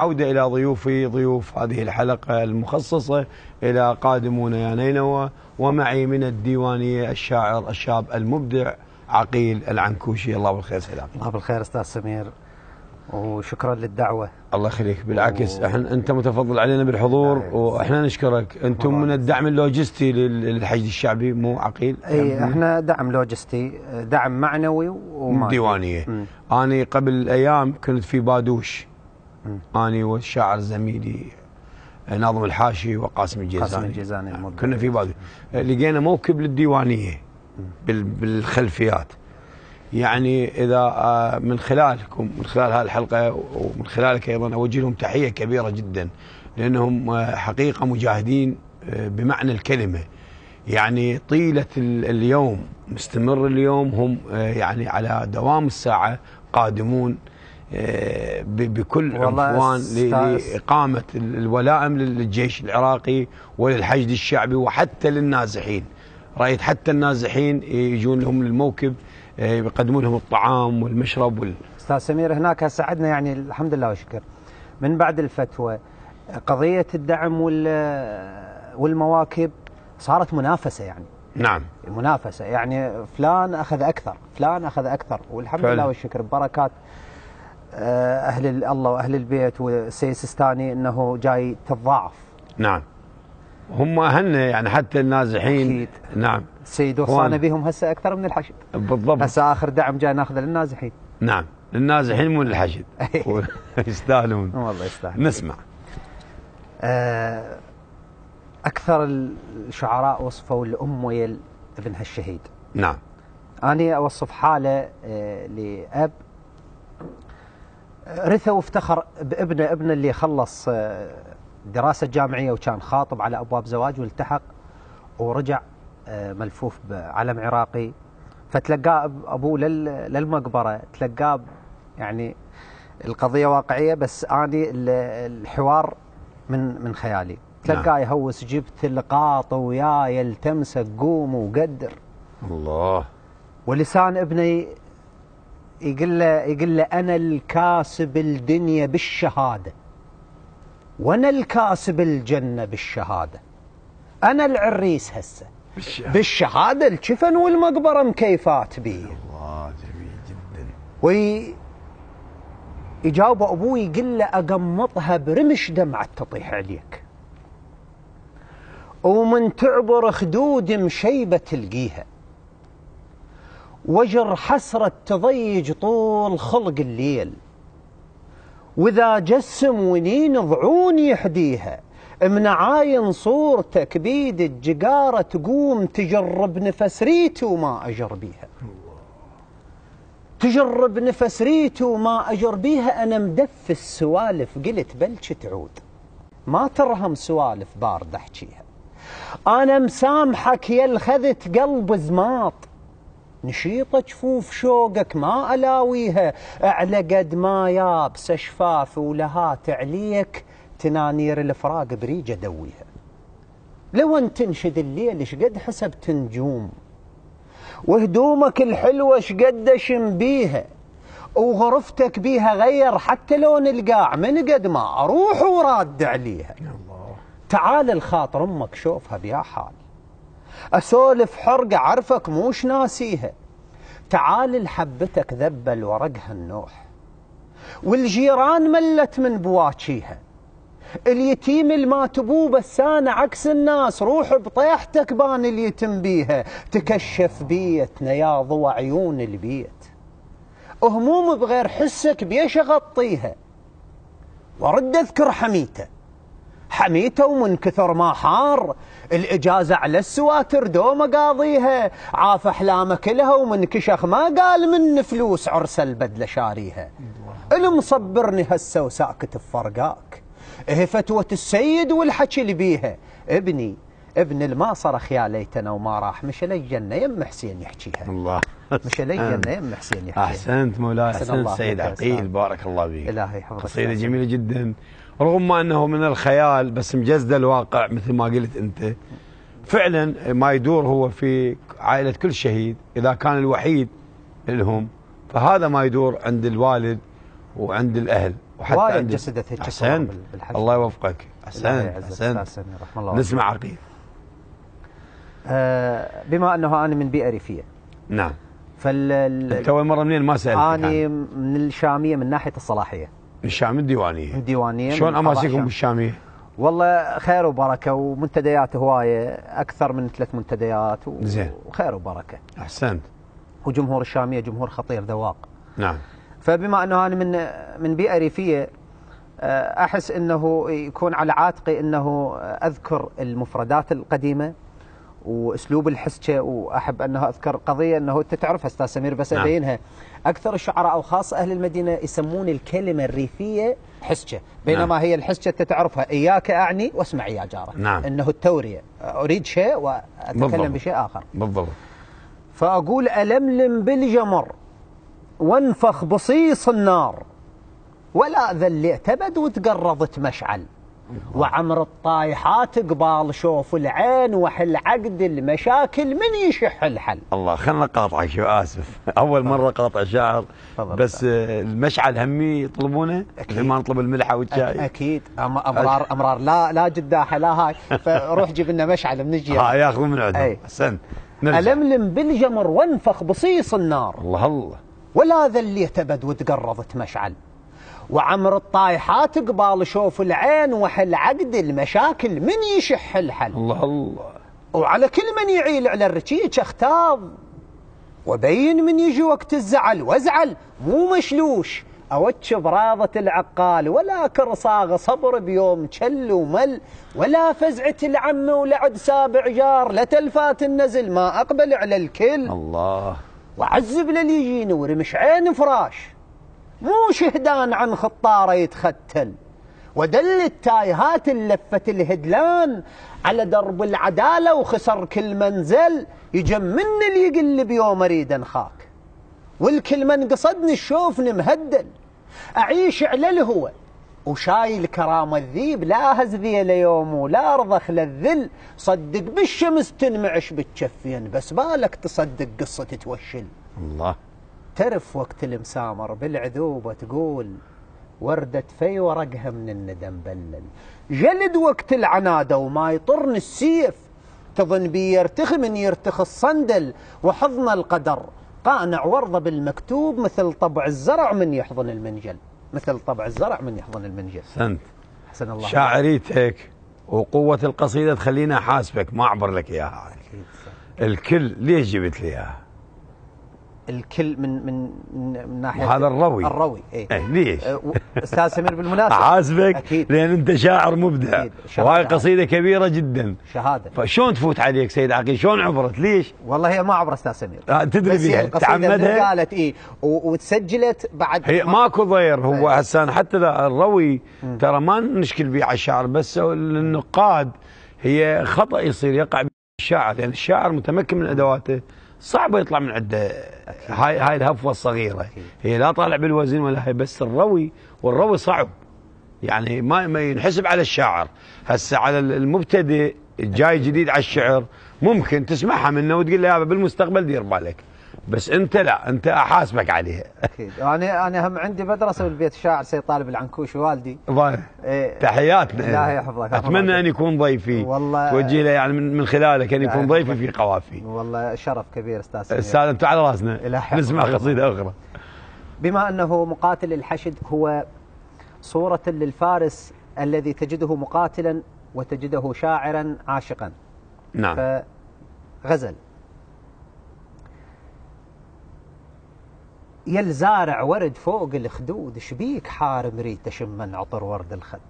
عودة إلى ضيوفي ضيوف هذه الحلقة المخصصة إلى قادمون يا نينوى، ومعي من الديوانية الشاعر الشاب المبدع عقيل العنكوشي. الله بالخير سيدي. الله بالخير أستاذ سمير، وشكرا للدعوة. الله يخليك، بالعكس أنت متفضل علينا بالحضور وإحنا نشكرك. أنتم من الدعم اللوجستي للحشد الشعبي مو عقيل؟ أي إحنا دعم لوجستي، دعم معنوي ومادي. ديوانية. أنا قبل أيام كنت في بادوش، أنا والشاعر زميلي ناظم الحاشي وقاسم الجيزاني كنا في بادوش، لقينا موكب للديوانية بالخلفيات. يعني إذا من خلالكم، من خلال هذه الحلقة ومن خلالك أيضا، أوجه لهم تحية كبيرة جدا، لأنهم حقيقة مجاهدين بمعنى الكلمة. يعني طيلة اليوم، مستمر اليوم، هم يعني على دوام الساعة قادمون بكل عنفوان لإقامة الولائم للجيش العراقي وللحشد الشعبي وحتى للنازحين. رأيت حتى النازحين يجون لهم الموكب، يقدمون لهم الطعام والمشرب أستاذ سمير، هناك ساعدنا يعني الحمد لله والشكر. من بعد الفتوى قضية الدعم والمواكب صارت منافسة، يعني نعم منافسة، يعني فلان أخذ أكثر، فلان أخذ أكثر، والحمد لله والشكر ببركات أهل الله وأهل البيت والسيد السيستاني أنه جاي تتضاعف. نعم، هم أهلنا يعني حتى النازحين. أكيد. نعم، السيد وصانا بهم هسه أكثر من الحشد. بالضبط، هسه آخر دعم جاي ناخذه للنازحين. نعم، للنازحين مو للحشد. يستاهلون والله يستاهل. نسمع. أكثر الشعراء وصفوا الأم ويل ابنها الشهيد. نعم، أنا أوصف حالة لأب رثى وافتخر بابنه، ابنه اللي خلص دراسة جامعية وكان خاطب على أبواب زواج، والتحق ورجع ملفوف بعلم عراقي، فتلقاه أبوه للمقبرة، تلقاه يعني القضية واقعية، بس أنا الحوار من خيالي. تلقاه يهوس، جبت القاط وياي التمسك، قوم وقدر. الله. ولسان ابني يقول له أنا الكاسب الدنيا بالشهادة، وأنا الكاسب الجنة بالشهادة، أنا العريس هسه بالشهادة، الجفن والمقبرة مكيفات بي. الله، جميل جدا. ويجاوب أبوي يقول له أقمطها برمش دمعة تطيح عليك، ومن تعبر خدود مشيبة تلقيها، وجر حسرة تضيج طول خلق الليل، وإذا جسم ونين ضعون يحديها، من عاين صورتك بيد الجقارة تقوم تجرب نفس ريت وما أجر بيها، تجرب نفس ريت وما أجر بيها. أنا مدف السوالف قلت بلش تعود، ما ترهم سوالف بارد أحكيها، أنا مسامحك يا الخذت قلب زماط، نشيطة جفوف شوقك ما ألاويها، على قد ما يابس شفاف ولهات عليك، تنانير الفراق بريجة دويها. لو ان تنشد الليل شقد حسبت نجوم، وهدومك الحلوة شقد شنبيها، وغرفتك بيها غير حتى لون القاع، من قد ما أروح وراد عليها. تعال الخاطر أمك شوفها بيا حال، أسولف حرقة عرفك موش ناسيها، تعال لحبتك ذبل ورقها النوح، والجيران ملت من بواكيها، اليتيم الما تبوه بس أنا عكس الناس، روح بطيحتك بان اليتم بيها، تكشف بيتنا يا ضوى عيون البيت، هموم بغير حسك بيش أغطيها، ورد أذكر حميته ومن كثر ما حار، الإجازة على السواتر دوم قاضيها، عاف أحلامك لها ومن كشخ ما قال من فلوس عرس البدلة شاريها، المصبرني هسه وساكت بفرقاك، هي فتوة السيد والحكي اللي بيها، ابن الما صرخ يا ليتنا وما راح، مش للجنة يم حسين يحكيها. الله، مش للجنة يم حسين يحكيها. أحسنت مولاي، أحسنت سيد عقيل، بارك الله بك. إلهي يحفظك. قصيدة جميلة جدا، رغم ما أنه من الخيال بس مجسدة الواقع مثل ما قلت أنت. فعلا ما يدور هو في عائلة كل شهيد، إذا كان الوحيد لهم فهذا ما يدور عند الوالد وعند الأهل. وحتى وايد جسدت هيك أحسنت. بالحشد. الله يوفقك. أحسنت. نسمع عقيل. بما أنه أنا من بيئة ريفية. نعم. أنت أول مرة منين ما سألتك؟ أنا من الشامية من ناحية الصلاحية. من الشام الديوانية. الديوانية. شلون أماسيكم بالشامية؟ والله خير وبركة ومنتديات هواية، أكثر من 3 منتديات زين. وخير وبركة. أحسنت. وجمهور الشامية جمهور خطير ذواق. نعم. فبما أنه أنا من بيئة ريفية، أحس أنه يكون على عاتقي أنه أذكر المفردات القديمة وأسلوب الحسكة، وأحب أنه أذكر قضية أنه أنت تعرفها أستاذ سمير بس نعم. أبينها. أكثر الشعراء أو خاصة أهل المدينة يسمون الكلمة الريفية حسكة، بينما نعم. هي الحسكة أنت تعرفها، إياك أعني واسمع يا جارة. نعم. أنه التورية، أريد شيء وأتكلم بشيء آخر. بالضبط. فأقول ألملم بالجمر وانفخ بصيص النار، ولا ذليت أبد وتقرضت مشعل، وعمر الطايحات قبال شوف العين وحل عقد المشاكل من يشح الحل. الله خلنا قاطعك شو آسف. أول مرة قاطع شاعر بس المشعل همي يطلبونه مثل ما نطلب الملحة والشاي. أكيد. أمرار لا جداحة لا هاي، فروح جيب لنا مشعل من الجهة. ياخذون من عندهم. أحسنت. ألملم بالجمر وانفخ بصيص النار. الله. ولا ذليت أبد وتقرضت مشعل، وعمر الطايحات قبال شوف العين وحل عقد المشاكل من يشح الحل. الله. وعلى كل من يعيل على الرشيج اختاض، وبين من يجي وقت الزعل وازعل مو مشلوش، أوتش براضة العقال ولا كرصاغ صبر بيوم شل ومل، ولا فزعة العم ولعد سابع جار لتلفات النزل ما أقبل على الكل. الله. وعزب لليجين ورمش عين فراش، مو شهدان عن خطاره يتختل، ودل التايهات اللفة الهدلان على درب العدالة وخسر كل منزل، يجمن اللي يقل بيوم اريد انخاك، والكل من قصدني الشوفني مهدل، اعيش على الهوى وشايل كرامة الذيب، لا هزذي ليوم ولا ارضخ للذل، صدق بالشمس تنمعش بالتشفين بس بالك تصدق قصة توشل. الله. ترف وقت المسامر بالعذوبة تقول وردة في ورقها من الندم بلل، جلد وقت العنادة وما يطرني السيف، تظن بي يرتخي من يرتخي الصندل، وحضن القدر قانع ورضة بالمكتوب مثل طبع الزرع من يحضن المنجل، مثل طبع الزرع من يحضن المنجل. أحسنت. حسن الله. شاعريتك وقوة القصيدة تخلينا حاسبك ما أعبر لك إياها. الكل ليش جبت لي إياها؟ الكل من ناحيه هذا الروي. ليش؟ استاذ سمير بالمناسبه حاسبك أكيد. لان انت شاعر مبدع وهاي قصيده كبيره جدا شهاده. فشلون تفوت عليك سيد عقيل؟ شلون عبرت؟ ليش؟ والله هي ما عبر استاذ سمير. تدري بيها تعمدها قالت وتسجلت بعد هي ماكو ضير. هو هسه حتى الروي ترى ما نشكل به على الشعر، بس النقاد هي خطا يصير يقع بالشاعر، لان يعني الشاعر متمكن من ادواته صعبة يطلع من عنده هاي الهفوة الصغيرة. هي لا طالع بالوزن ولا هي، بس الروي والروي صعب يعني ما ينحسب على الشاعر. هسه على المبتدئ الجاي جديد على الشعر ممكن تسمعها منه وتقول له يابا بالمستقبل دير بالك، بس انت لا، انت احاسبك عليها. اكيد. انا هم عندي مدرسه بالبيت الشاعر سيد طالب العنكوش والدي. تحياتنا. الله يحفظك. اتمنى ان يكون ضيفي والله، توجه له يعني من خلالك ان يكون ضيفي في قوافي. والله شرف كبير استاذ سمير. استاذ انت على راسنا. نسمع قصيده اخرى. بما انه مقاتل الحشد هو صوره للفارس الذي تجده مقاتلا وتجده شاعرا عاشقا. نعم. فغزل: يا الزارع ورد فوق الخدود شبيك حارم ريت شمن عطر ورد الخد.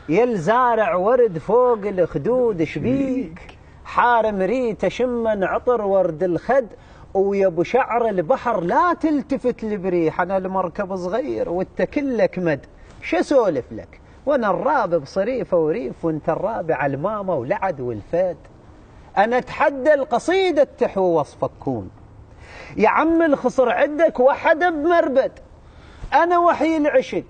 يا الزارع ورد فوق الخدود شبيك حارم ريت شمن عطر ورد الخد، ويا ابو شعر البحر لا تلتفت لبريح، انا المركب صغير وانت كلك مد، شو اسولف لك وانا الراب بصريفه وريف وانت الرابع على الماما ولعد والفاد. انا اتحدى القصيده تحو وصفك كون، يا عم الخصر عندك وحد بمربد، انا وحي العشق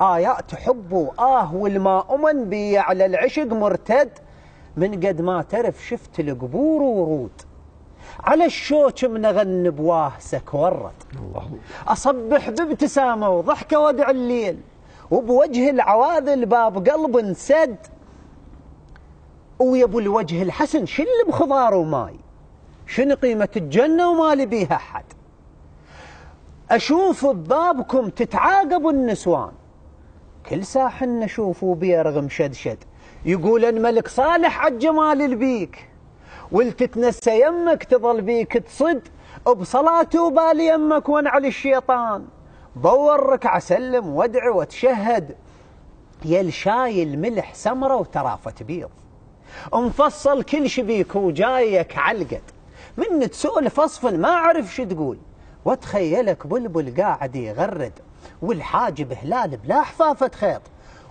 آيات حب والما أمن بي على العشق مرتد، من قد ما تعرف شفت القبور ورود على الشوك منغن بواهسك ورط، أصبح بابتسامة وضحكة ودع الليل، وبوجه العواذل باب قلب انسد، ويبو الوجه الحسن شل بخضار وماي، شنو قيمة الجنة وما لي بيها أحد. أشوف ببابكم تتعاقب النسوان، كل ساح نشوفه بيرغم شدشد، يقول الملك صالح عالجمال البيك، والتتنسى يمك تظل بيك تصد، بصلاته وبالي يمك ونعل الشيطان، بورك عسلم وادع وتشهد، يا شايل ملح سمرة وترافة بيض، مفصل كل شبيك وجايك علقد، من تسولف اصفن ما اعرف شو تقول، وتخيلك بلبل قاعد يغرد، والحاجب هلال بلا حفافة خيط،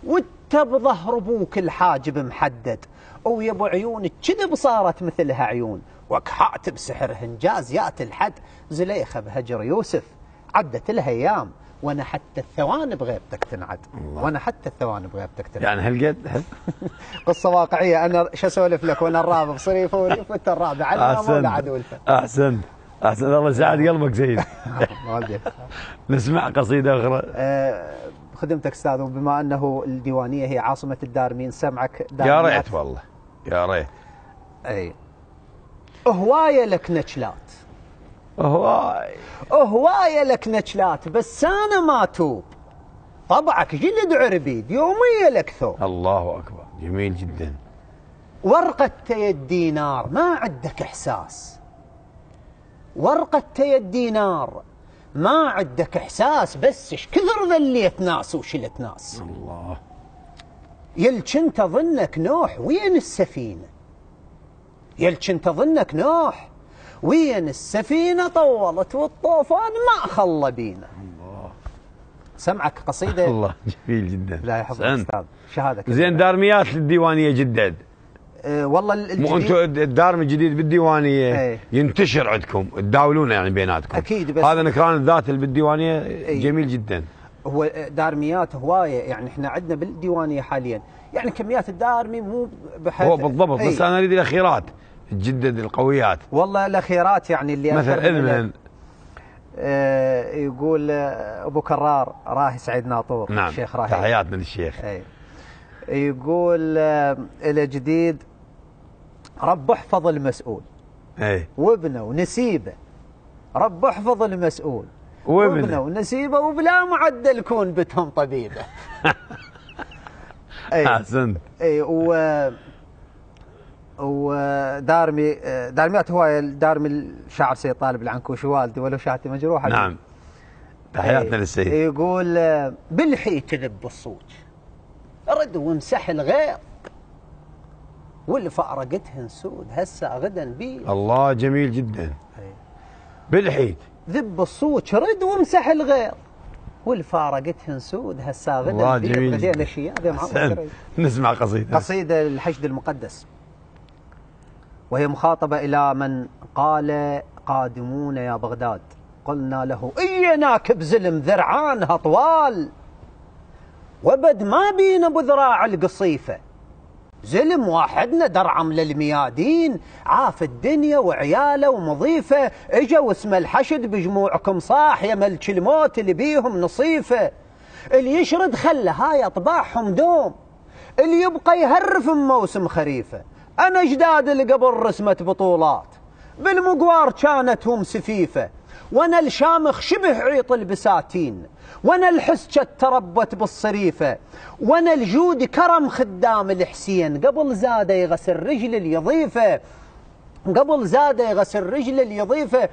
وانت بظهر ابوك الحاجب محدد، ويبو عيونك كذب صارت مثلها عيون، وكحات بسحر هنجاز يات الحد، زليخه بهجر يوسف عدت لها ايام، وانا حتى الثواني بغيبتك تنعد، وانا حتى الثواني بغيبتك تنعد. يعني هالقد قصه واقعيه. انا شو اسولف لك وانا الرابع صريف وريف وانت الرابع على ما قاعد ولفه. احسنت الله يسعد قلبك زين. نسمع قصيده اخرى. خدمتك استاذ، وبما انه الديوانيه هي عاصمه الدارمين سمعك يا ريت والله يا ريت. اي هوايه لك نشلات، هوايه لك نشلات، بس انا ما توب، طبعك جلد عربيد يوميه لك ثوب. الله اكبر جميل جدا. ورقه يد دينار ما عندك احساس، ورقه يد دينار ما عندك احساس، بس ايش كثر ذليت ناس وشلت ناس. الله يل كنت اظنك نوح وين السفينه، يل كنت اظنك نوح وين السفينه، طولت والطوفان ما خلى بينا. الله سمعك قصيده. الله جميل جدا. لا يحفظك استاذ شهاده. زين دارميات للديوانيه جدد. والله الجديد مو انتم الدارمي الجديد بالديوانيه ينتشر عندكم تداولونه يعني بيناتكم اكيد، بس هذا نكران الذات اللي بالديوانيه جميل جدا. هو دارميات هوايه يعني، احنا عندنا بالديوانيه حاليا يعني كميات الدارمي مو بحد هو بالضبط. بس انا اريد الاخيرات تجدد القويات. والله الاخيرات يعني اللي مثل اذن يقول ابو كرار راهي سعيد ناطور. نعم الشيخ راهي تحياتنا للشيخ. يقول الجديد رب احفظ المسؤول وابنه ونسيبه، رب احفظ المسؤول وابنه ونسيبه، وبلا معدل كون بتهم طبيبه. احسنت. دارميات هوايه. دارمي الشاعر سيد طالب العنكوشي والدي ولو شاتي مجروحه. نعم تحياتنا للسيد. يقول بالحي تذب الصوت، رد وامسح الغير، والفأرقتهن سود هسه غدا بيض. الله جميل جدا. بالحيت ذب الصوت رد وامسح الغير، والفارقتهن سود هسه غدا الله جميل جدا. نسمع قصيدة الحشد المقدس، وهي مخاطبة إلى من قال قادمون يا بغداد، قلنا له إيناك بزلم ذرعانها طوال، وبد ما بينا بذراع القصيفة، زلم واحدنا درعم للميادين، عاف الدنيا وعياله ومضيفه، اجا واسم الحشد بجموعكم صاح، يا ملك الموت اللي بيهم نصيفه، اللي يشرد خله هاي اطباعهم دوم، اللي يبقى يهرف موسم خريفه، انا اجداد اللي قبل رسمت بطولات، بالمقوار كانت هم سفيفه، وانا الشامخ شبه عيط البساتين، وانا الحسجة تربت بالصريفة، وانا الجود كرم خدام الحسين، قبل زاد يغسل رجل اليضيفة، قبل زاد يغسل رجل اليضيفة،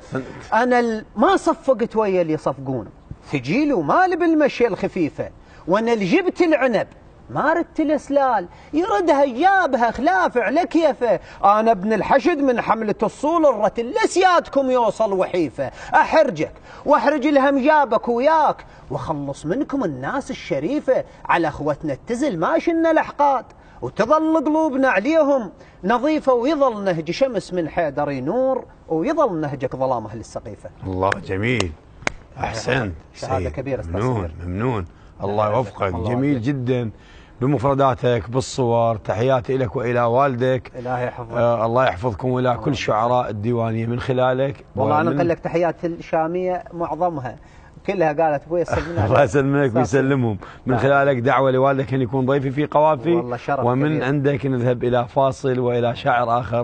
انا ما صفقت ويا اللي يصفقون، ثجيل ومال بالمشي الخفيفة، وانا اللي جبت العنب ما ردت الاسلال، يردها جابها خلاف على كيفه، انا ابن الحشد من حملة الصول الرتل لسيادكم يوصل وحيفه، احرجك واحرج الهم جابك وياك، وخلص منكم الناس الشريفه، على اخوتنا التزل ما شلنا لحقات، وتظل قلوبنا عليهم نظيفه، ويظل نهج شمس من حيدري نور، ويظل نهجك ظلام اهل السقيفه. الله جميل. احسنت. شهاده كبيره. ممنون. الله يوفقك. جميل جدا. بمفرداتك بالصور. تحياتي لك والى والدك. الله يحفظك. الله يحفظكم والى كل شعراء الديوانيه من خلالك. والله انا اقول لك تحيات الشاميه معظمها كلها قالت ابوي يسلمنا. الله يسلمك ويسلمهم. من خلالك دعوه لوالدك ان يكون ضيفي في قوافي، والله شرف ومن كبير. عندك نذهب الى فاصل والى شاعر اخر